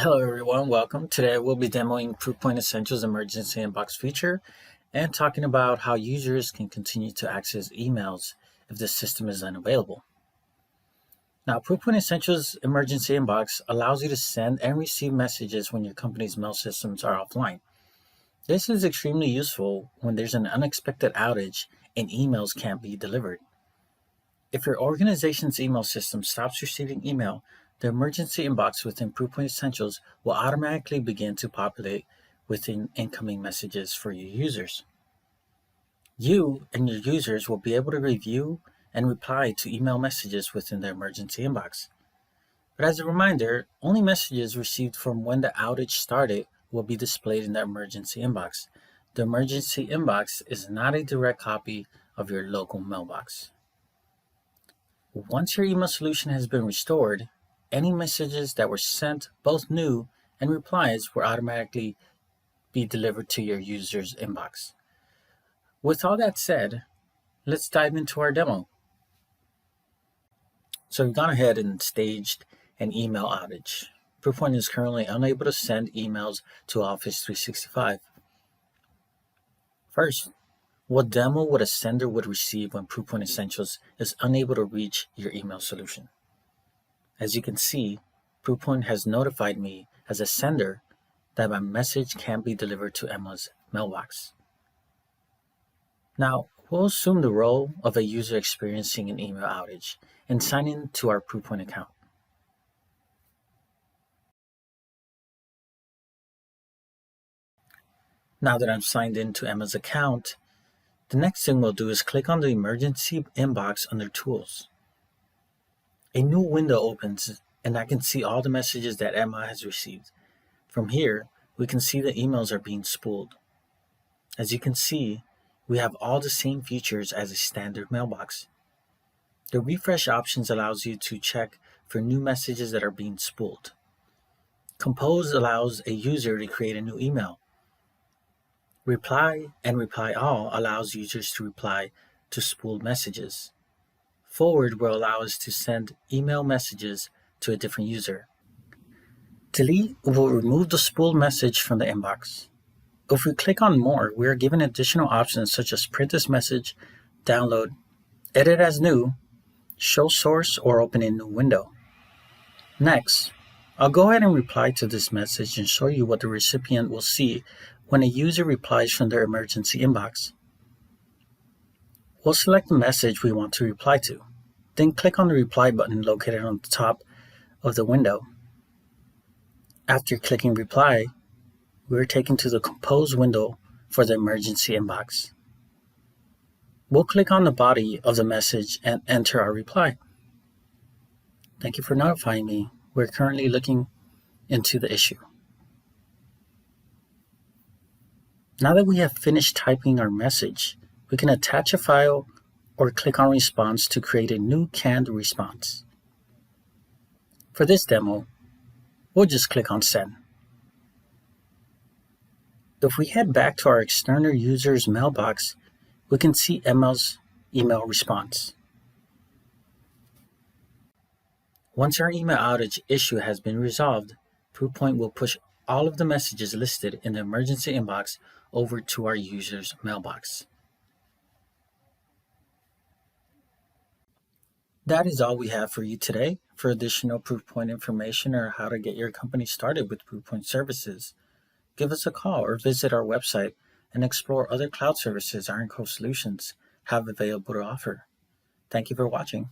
Hello everyone, welcome. Today we'll be demoing ProofPoint Essentials Emergency Inbox feature and talking about how users can continue to access emails if the system is unavailable. Now, ProofPoint Essentials Emergency Inbox allows you to send and receive messages when your company's mail systems are offline. This is extremely useful when there's an unexpected outage and emails can't be delivered. If your organization's email system stops receiving email, the emergency inbox within ProofPoint Essentials will automatically begin to populate within incoming messages for your users. You and your users will be able to review and reply to email messages within the emergency inbox. But as a reminder, only messages received from when the outage started will be displayed in the emergency inbox. The emergency inbox is not a direct copy of your local mailbox. Once your email solution has been restored, any messages that were sent, both new and replies, will automatically be delivered to your user's inbox. With all that said, let's dive into our demo. So we've gone ahead and staged an email outage. ProofPoint is currently unable to send emails to Office 365. First, we'll demo what a sender would receive when ProofPoint Essentials is unable to reach your email solution. As you can see, ProofPoint has notified me as a sender that my message can't be delivered to Emma's mailbox. Now, we'll assume the role of a user experiencing an email outage and sign in to our ProofPoint account. Now that I'm signed in to Emma's account, the next thing we'll do is click on the emergency inbox under Tools. A new window opens and I can see all the messages that Emma has received. From here, we can see the emails are being spooled. As you can see, we have all the same features as a standard mailbox. The refresh options allows you to check for new messages that are being spooled. Compose allows a user to create a new email. Reply and Reply All allows users to reply to spooled messages. Forward will allow us to send email messages to a different user. Delete will remove the spooled message from the inbox. If we click on More, we are given additional options such as print this message, download, edit as new, show source, or open a new window. Next, I'll go ahead and reply to this message and show you what the recipient will see when a user replies from their emergency inbox. We'll select the message we want to reply to, then click on the reply button located on the top of the window. After clicking reply, we're taken to the Compose window for the emergency inbox. We'll click on the body of the message and enter our reply. Thank you for notifying me. We're currently looking into the issue. Now that we have finished typing our message, we can attach a file or click on Response to create a new canned response. For this demo, we'll just click on Send. If we head back to our external user's mailbox, we can see Emma's email response. Once our email outage issue has been resolved, ProofPoint will push all of the messages listed in the emergency inbox over to our user's mailbox. That is all we have for you today. For additional ProofPoint information or how to get your company started with ProofPoint services, give us a call or visit our website and explore other cloud services Cove Solutions have available to offer. Thank you for watching.